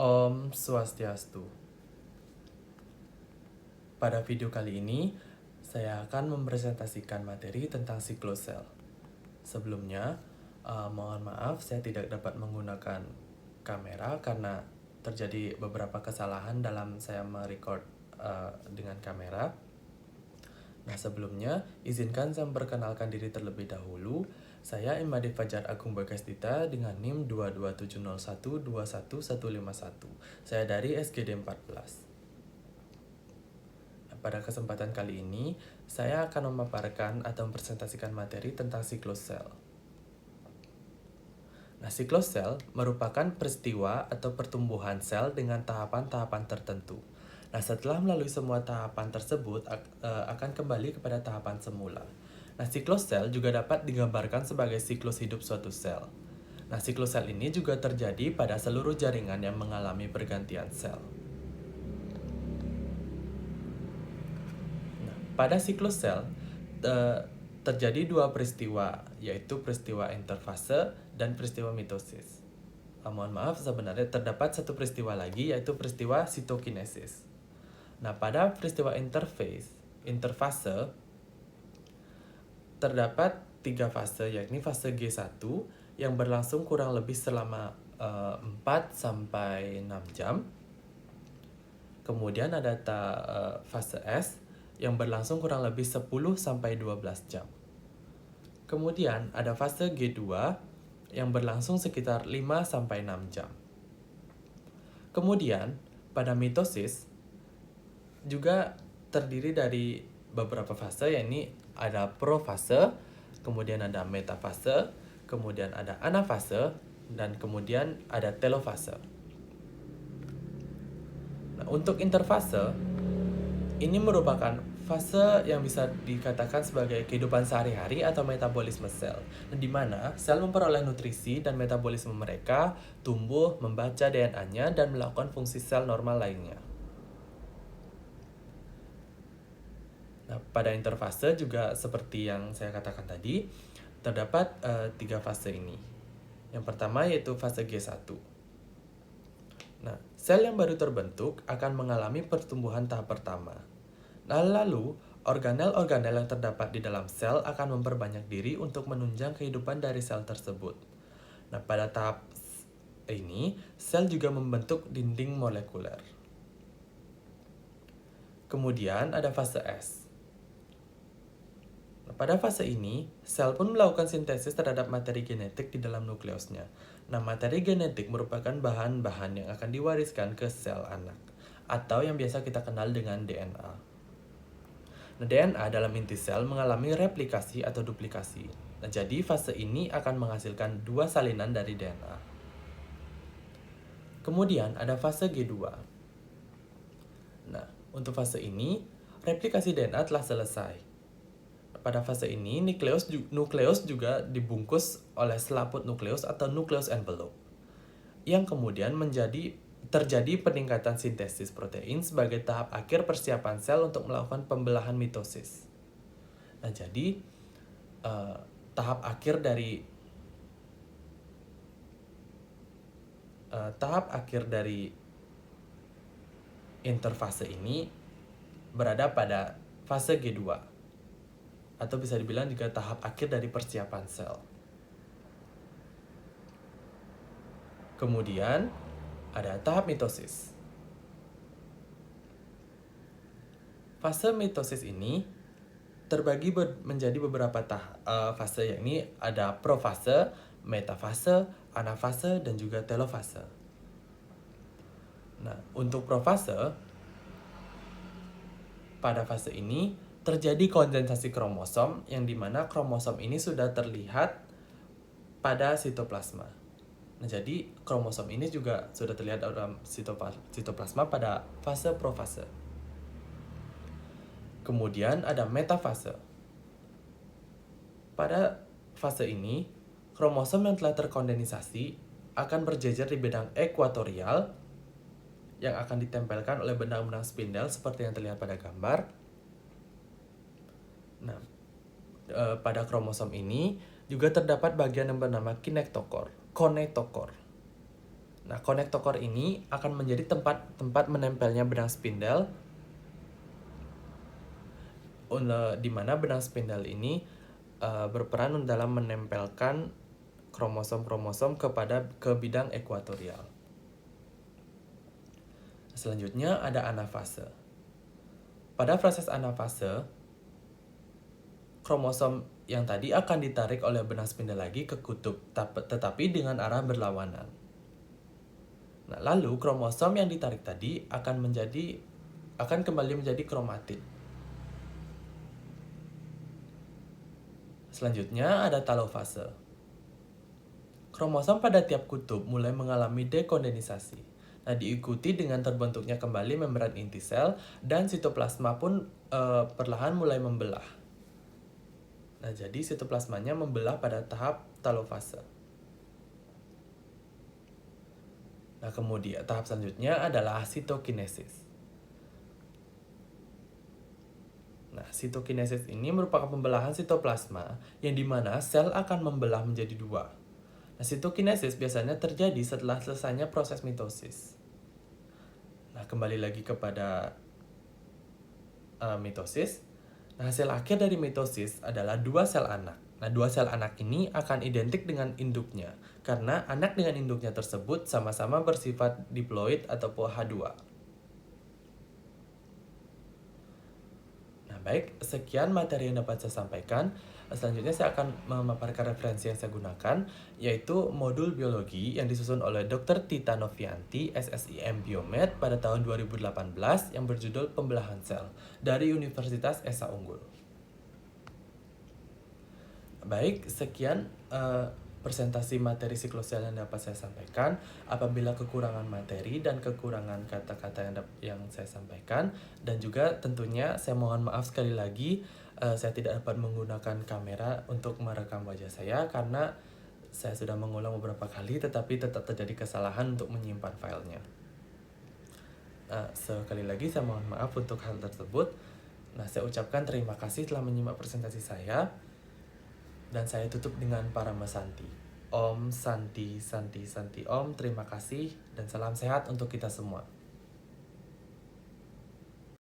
Om Swastiastu. Pada video kali ini, saya akan mempresentasikan materi tentang siklosel. Sebelumnya, mohon maaf saya tidak dapat menggunakan kamera karena terjadi beberapa kesalahan dalam saya merecord dengan kamera. Nah, sebelumnya, izinkan saya memperkenalkan diri terlebih dahulu. Saya Imade Fajar Agung Bagastita dengan NIM 22701211151. Saya dari SGD 14. Pada kesempatan kali ini, saya akan memaparkan atau mempresentasikan materi tentang siklosel. Nah, siklosel merupakan peristiwa atau pertumbuhan sel dengan tahapan-tahapan tertentu. Nah, setelah melalui semua tahapan tersebut, akan kembali kepada tahapan semula. Nah, siklosel juga dapat digambarkan sebagai siklus hidup suatu sel. Nah, siklosel ini juga terjadi pada seluruh jaringan yang mengalami pergantian sel. Pada siklus sel, terjadi dua peristiwa, yaitu peristiwa interfase dan peristiwa mitosis. Mohon maaf, sebenarnya terdapat satu peristiwa lagi, yaitu peristiwa sitokinesis. Nah, pada peristiwa interfase, terdapat 3 fase, yakni fase G1 yang berlangsung kurang lebih selama 4-6 jam. Kemudian ada fase S yang berlangsung kurang lebih 10-12 jam. Kemudian ada fase G2 yang berlangsung sekitar 5-6 jam. Kemudian pada mitosis juga terdiri dari beberapa fase, yakni ada profase, kemudian ada metafase, kemudian ada anafase, dan kemudian ada telofase. Nah, untuk interfase, ini merupakan fase yang bisa dikatakan sebagai kehidupan sehari-hari atau metabolisme sel, di mana sel memperoleh nutrisi dan metabolisme mereka, tumbuh, membaca DNA-nya, dan melakukan fungsi sel normal lainnya. Nah, pada interfase juga seperti yang saya katakan tadi, terdapat 3 fase ini. Yang pertama yaitu fase G1. Nah, sel yang baru terbentuk akan mengalami pertumbuhan tahap pertama. Nah, lalu organel-organel yang terdapat di dalam sel akan memperbanyak diri untuk menunjang kehidupan dari sel tersebut. Nah, pada tahap ini, sel juga membentuk dinding molekuler. Kemudian ada fase S. Nah, pada fase ini, sel pun melakukan sintesis terhadap materi genetik di dalam nukleusnya. Nah, materi genetik merupakan bahan-bahan yang akan diwariskan ke sel anak, atau yang biasa kita kenal dengan DNA. Nah, DNA dalam inti sel mengalami replikasi atau duplikasi. Nah, jadi fase ini akan menghasilkan 2 salinan dari DNA. Kemudian ada fase G2. Nah, untuk fase ini, replikasi DNA telah selesai. Pada fase ini, nukleus juga dibungkus oleh selaput nukleus atau nucleus envelope, yang kemudian terjadi peningkatan sintesis protein sebagai tahap akhir persiapan sel untuk melakukan pembelahan mitosis. Nah, jadi tahap akhir dari interfase ini berada pada fase G2, atau bisa dibilang juga tahap akhir dari persiapan sel. Kemudian ada tahap mitosis. Fase mitosis ini terbagi menjadi beberapa fase, yakni ada profase, metafase, anafase, dan juga telofase. Nah, untuk profase, pada fase ini terjadi kondensasi kromosom, yang dimana kromosom ini sudah terlihat pada sitoplasma. Nah, jadi kromosom ini juga sudah terlihat dalam sitoplasma pada fase profase. Kemudian ada metafase. Pada fase ini, kromosom yang telah terkondensasi akan berjejer di bidang ekuatorial yang akan ditempelkan oleh benang-benang spindel seperti yang terlihat pada gambar. Nah, pada kromosom ini juga terdapat bagian yang bernama kinetokor. Nah, konektor core ini akan menjadi tempat menempelnya benang spindle, di mana benang spindle ini berperan dalam menempelkan kromosom-kromosom ke bidang ekuatorial. Selanjutnya ada anafase. Pada proses anafase, kromosom yang tadi akan ditarik oleh benang spindle lagi ke kutub, tetapi dengan arah berlawanan. Nah, lalu kromosom yang ditarik tadi akan kembali menjadi kromatid. Selanjutnya ada talofase. Kromosom pada tiap kutub mulai mengalami dekondenisasi. Nah, diikuti dengan terbentuknya kembali membran inti sel dan sitoplasma pun perlahan mulai membelah. Nah, jadi sitoplasmanya membelah pada tahap talofase. Nah, kemudian tahap selanjutnya adalah sitokinesis. Nah, sitokinesis ini merupakan pembelahan sitoplasma yang dimana sel akan membelah menjadi dua. Nah, sitokinesis biasanya terjadi setelah selesainya proses mitosis. Nah, kembali lagi kepada mitosis. Nah, hasil akhir dari mitosis adalah dua sel anak. Nah, dua sel anak ini akan identik dengan induknya, karena anak dengan induknya tersebut sama-sama bersifat diploid atau H2. Nah, baik, sekian materi yang dapat saya sampaikan. Selanjutnya saya akan memaparkan referensi yang saya gunakan, yaitu modul biologi yang disusun oleh Dr. Tita Novianti, SSIM Biomed pada tahun 2018 yang berjudul Pembelahan Sel dari Universitas Esa Unggul. Baik, sekian presentasi materi siklosel yang dapat saya sampaikan. Apabila kekurangan materi dan kekurangan kata-kata yang saya sampaikan, dan juga tentunya saya mohon maaf sekali lagi, saya tidak dapat menggunakan kamera untuk merekam wajah saya karena saya sudah mengulang beberapa kali tetapi tetap terjadi kesalahan untuk menyimpan filenya. Sekali lagi saya mohon maaf untuk hal tersebut. Nah, saya ucapkan terima kasih telah menyimak presentasi saya. Dan saya tutup dengan Parama Santi. Om Santi Santi Santi Om, terima kasih dan salam sehat untuk kita semua.